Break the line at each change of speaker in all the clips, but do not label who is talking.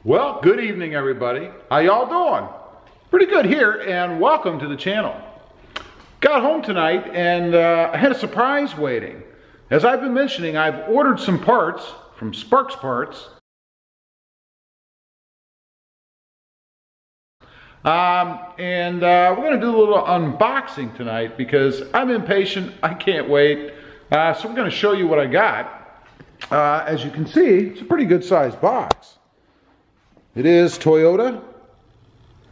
Well, good evening, everybody. How y'all doing? Pretty good here, and welcome to the channel. Got home tonight, and I had a surprise waiting. As I've been mentioning, I've ordered some parts from Sparks Parts. We're going to do a little unboxing tonight because I'm impatient. I can't wait. So we're going to show you what I got. As you can see, it's a pretty good sized box. It is Toyota,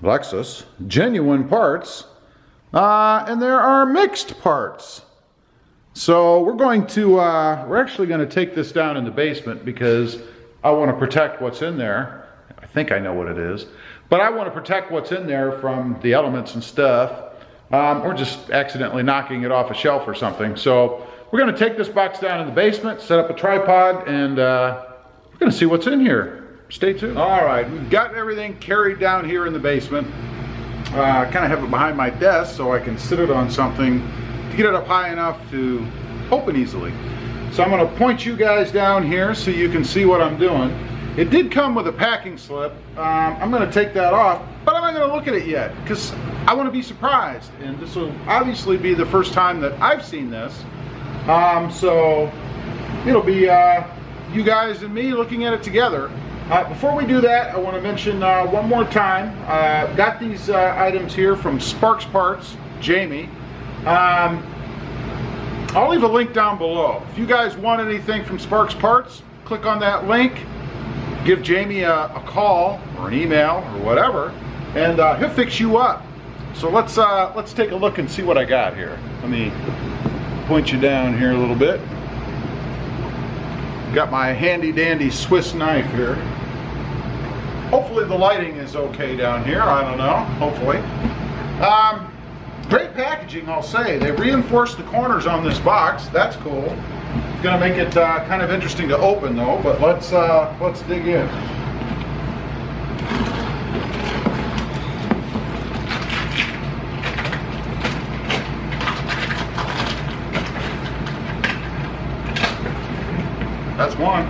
Lexus, genuine parts, and there are mixed parts. So we're actually going to take this down in the basement because I want to protect what's in there. I think I know what it is, but I want to protect what's in there from the elements and stuff, or just accidentally knocking it off a shelf or something. So we're going to take this box down in the basement, set up a tripod, and we're going to see what's in here. Stay tuned. All right, we've got everything carried down here in the basement. I kind of have it behind my desk so I can sit it on something to get it up high enough to open easily. So I'm going to point you guys down here so you can see what I'm doing. It did come with a packing slip. I'm going to take that off, but I'm not going to look at it yet because I want to be surprised. And this will obviously be the first time that I've seen this. So it'll be you guys and me looking at it together. Before we do that, I want to mention one more time, got these items here from Sparks Parts, Jamie. I'll leave a link down below. If you guys want anything from Sparks Parts, click on that link, give Jamie a call or an email or whatever, and he'll fix you up. So let's take a look and see what I got here. Let me point you down here a little bit. Got my handy dandy Swiss knife here. Hopefully the lighting is okay down here. I don't know, hopefully. Great packaging, I'll say. They reinforced the corners on this box. That's cool. It's gonna make it kind of interesting to open though, but let's dig in. That's one.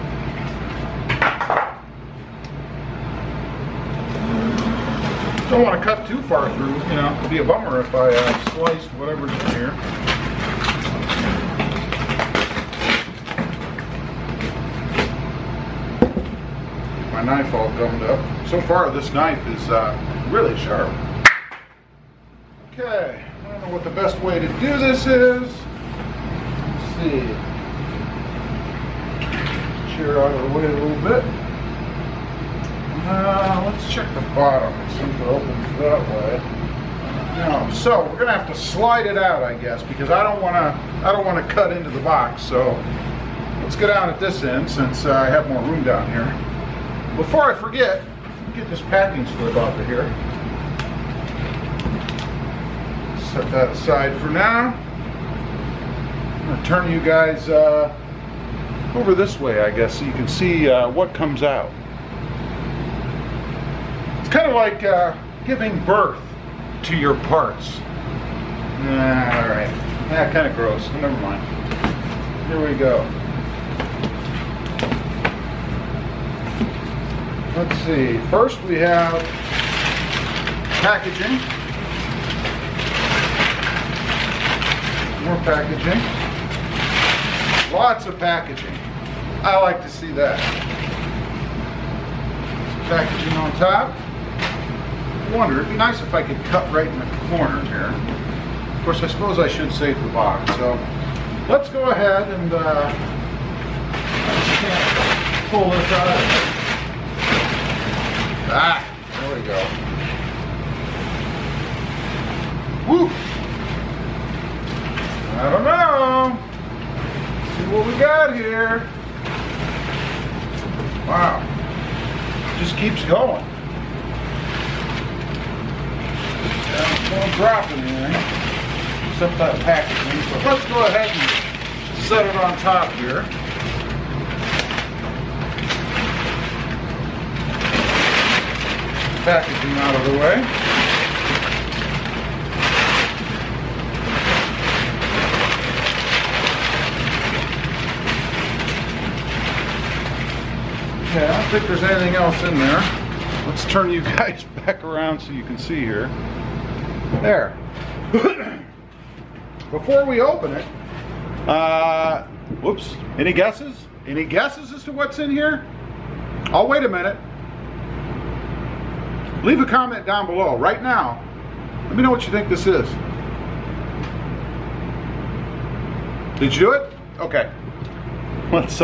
Don't want to cut too far through, you know, it'd be a bummer if I sliced whatever's in here. My knife all gummed up. So far this knife is really sharp. Okay, I don't know what the best way to do this is. Let's see. Chair out of the way a little bit. Let's check the bottom and see if it opens that way. No, so we're gonna have to slide it out, I guess, because I don't want to cut into the box. So let's go down at this end since I have more room down here. Before I forget, get this packing slip out of here. Set that aside for now. I'm gonna turn you guys over this way, I guess, so you can see what comes out. It's kind of like giving birth to your parts. All right, kind of gross. Never mind. Here we go. Let's see. First we have packaging. More packaging. Lots of packaging. I like to see that. Packaging on top. I wonder, it'd be nice if I could cut right in the corner here. Of course, I suppose I should save the box. So let's go ahead and I just can't pull this out of it. Ah, there we go. Woo! I don't know. Let's see what we got here. Wow. Just keeps going. Don't drop anything except that packaging. So let's go ahead and set it on top here. Packaging out of the way. Okay, I don't think there's anything else in there. Let's turn you guys back around so you can see here. There. Before we open it, whoops, any guesses? Any guesses as to what's in here? Oh, wait a minute. Leave a comment down below right now. Let me know what you think this is. Did you do it? Okay. Let's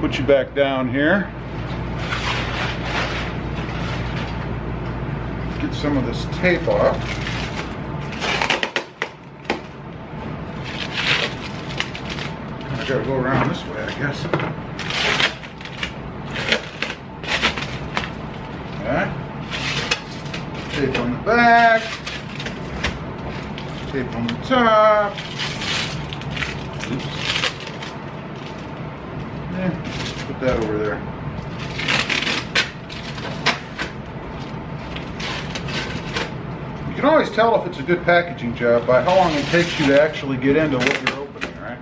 put you back down here. Get some of this tape off. I gotta go around this way, I guess. Okay. Tape on the back. Tape on the top. Oops. Just put that over there. You can always tell if it's a good packaging job by how long it takes you to actually get into what you're opening, right?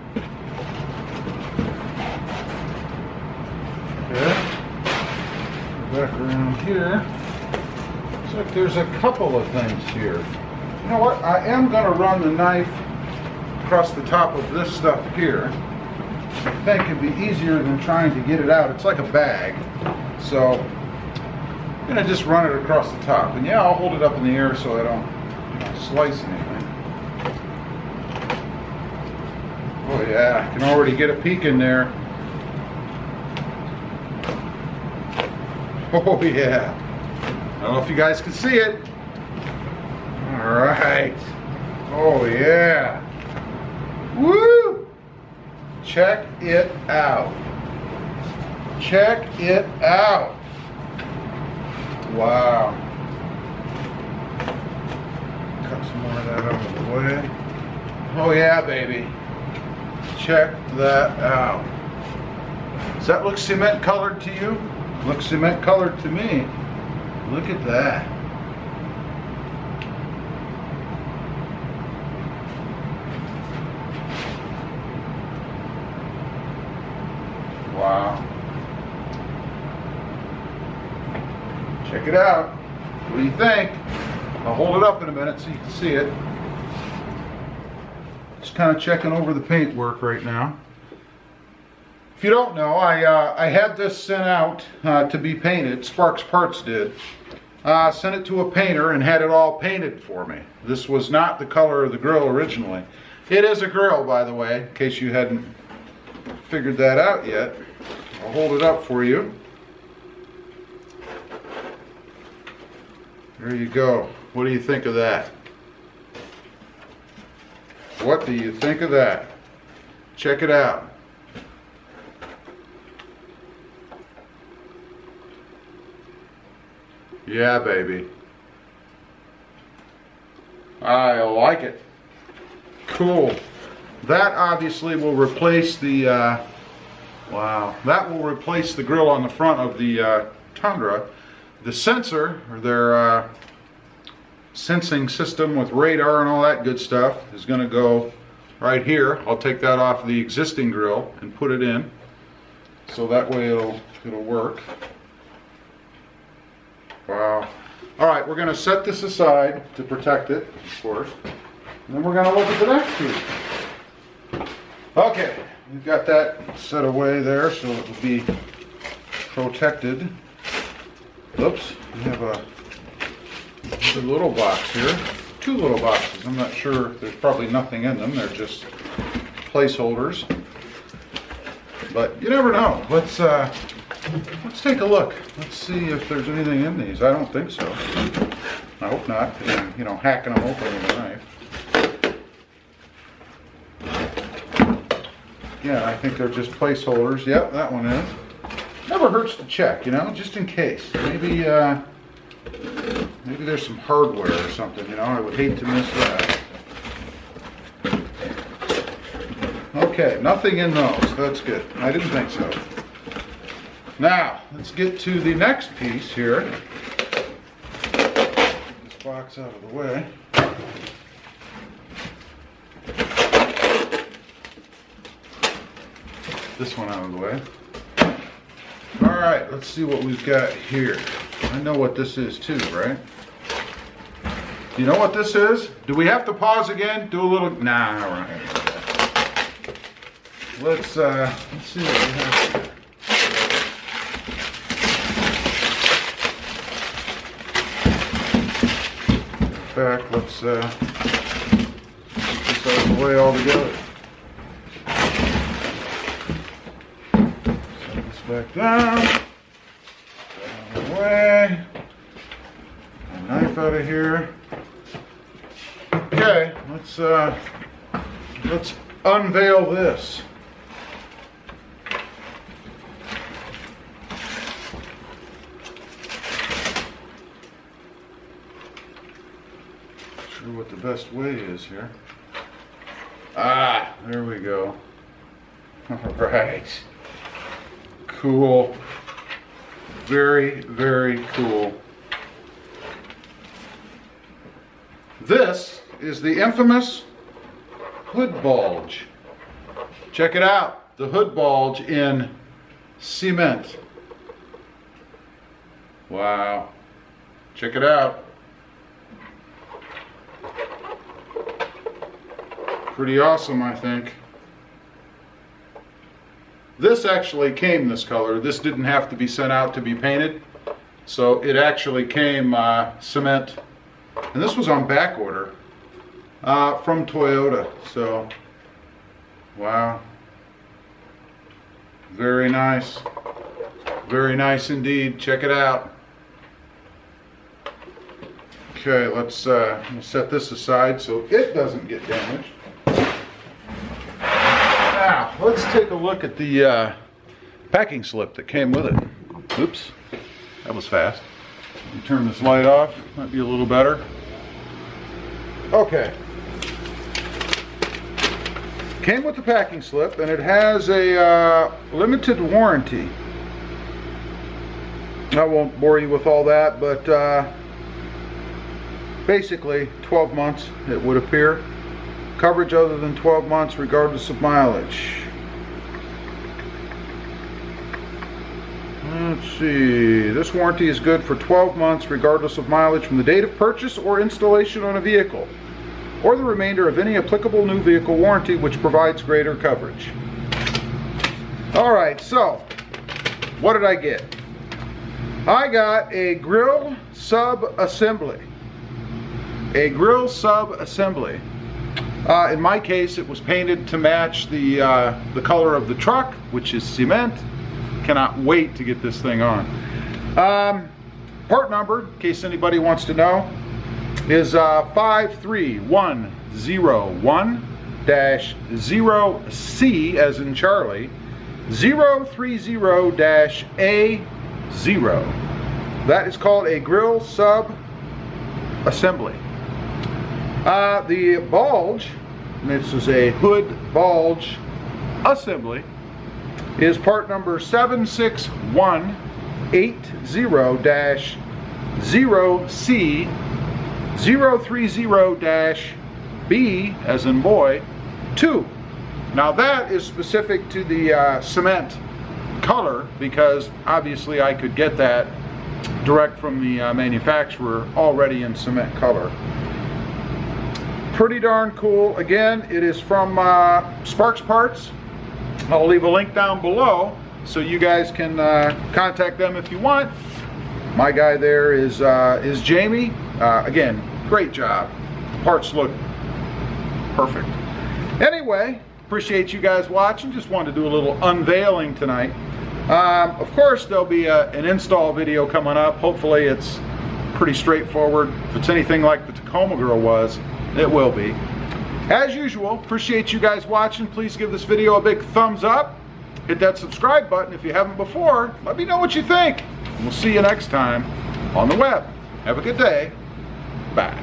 Okay. Go back around here. Looks like there's a couple of things here. You know what? I am going to run the knife across the top of this stuff here. I think it'd be easier than trying to get it out. It's like a bag. So I'm going to just run it across the top. And yeah, I'll hold it up in the air so I don't slice anything. Oh yeah, I can already get a peek in there. Oh yeah. I don't know if you guys can see it. All right. Oh yeah. Woo! Check it out. Check it out. Wow. Cut some more of that out of the way. Oh yeah, baby. Check that out. Does that look cement colored to you? Looks cement colored to me. Look at that. Wow. Check it out. What do you think? I'll hold it up in a minute so you can see it. Just kind of checking over the paint work right now. If you don't know, I had this sent out to be painted. Sparks Parts did. Sent it to a painter and had it all painted for me. This was not the color of the grill originally. It is a grill, by the way, in case you hadn't figured that out yet. I'll hold it up for you. There you go. What do you think of that? What do you think of that? Check it out. Yeah, baby. I like it. Cool. That obviously will replace the, wow, that will replace the grill on the front of the Tundra. The sensor, or their sensing system with radar and all that good stuff, is going to go right here. I'll take that off the existing grill and put it in, so that way it'll work. Wow. All right, we're going to set this aside to protect it, of course. And then we're going to look at the next piece. Okay, we've got that set away there so it will be protected. Oops, we have a little box here. Two little boxes. I'm not sure. There's probably nothing in them. They're just placeholders. But you never know. Let's take a look. Let's see if there's anything in these. I don't think so. I hope not. You know, hacking them open with a knife. Yeah, I think they're just placeholders. Yep, that one is. Never hurts to check, you know, just in case. Maybe maybe there's some hardware or something, you know. I would hate to miss that. Okay, nothing in those. That's good. I didn't think so. Now, let's get to the next piece here. Get this box out of the way. This one out of the way. All right, let's see what we've got here. I know what this is too, right? You know what this is? Do we have to pause again? Do a little, nah, all right. Let's see what we have here. Back, let's get this out of the way altogether. Set this back down. Out of the way. A knife out of here. Okay, let's unveil this. What the best way is here. Ah, there we go. All right. Cool. Very, very cool. This is the infamous hood bulge. Check it out. The hood bulge in cement. Wow. Check it out. Pretty awesome, I think. This actually came this color. This didn't have to be sent out to be painted. So it actually came cement. And this was on back order from Toyota. So, wow. Very nice. Very nice indeed. Check it out. Okay, let's set this aside so it doesn't get damaged. Now, let's take a look at the packing slip that came with it. Oops, that was fast. Let me turn this light off, might be a little better. Okay. Came with the packing slip, and it has a limited warranty. I won't bore you with all that, but basically 12 months it would appear. Coverage other than 12 months regardless of mileage. Let's see. This warranty is good for 12 months regardless of mileage from the date of purchase or installation on a vehicle, or the remainder of any applicable new vehicle warranty which provides greater coverage. Alright, so what did I get? I got a grill sub-assembly. A grill sub-assembly. In my case, it was painted to match the color of the truck, which is cement. Cannot wait to get this thing on. Part number, in case anybody wants to know, is 53101-0C as in Charlie, 030-A0. That is called a grill sub-assembly. The bulge, and this is a hood bulge assembly, is part number 76180-0C 030-B as in boy 2. Now that is specific to the cement color, because obviously I could get that direct from the manufacturer already in cement color. Pretty darn cool. Again, it is from Sparks Parts. I'll leave a link down below so you guys can contact them if you want. My guy there is Jamie. Again, great job. Parts look perfect. Anyway, appreciate you guys watching. Just wanted to do a little unveiling tonight. Of course, there'll be an install video coming up. Hopefully it's pretty straightforward. If it's anything like the Tacoma girl was, it will be. As usual, appreciate you guys watching. Please give this video a big thumbs up. Hit that subscribe button if you haven't before. Let me know what you think. We'll see you next time on the web. Have a good day. Bye.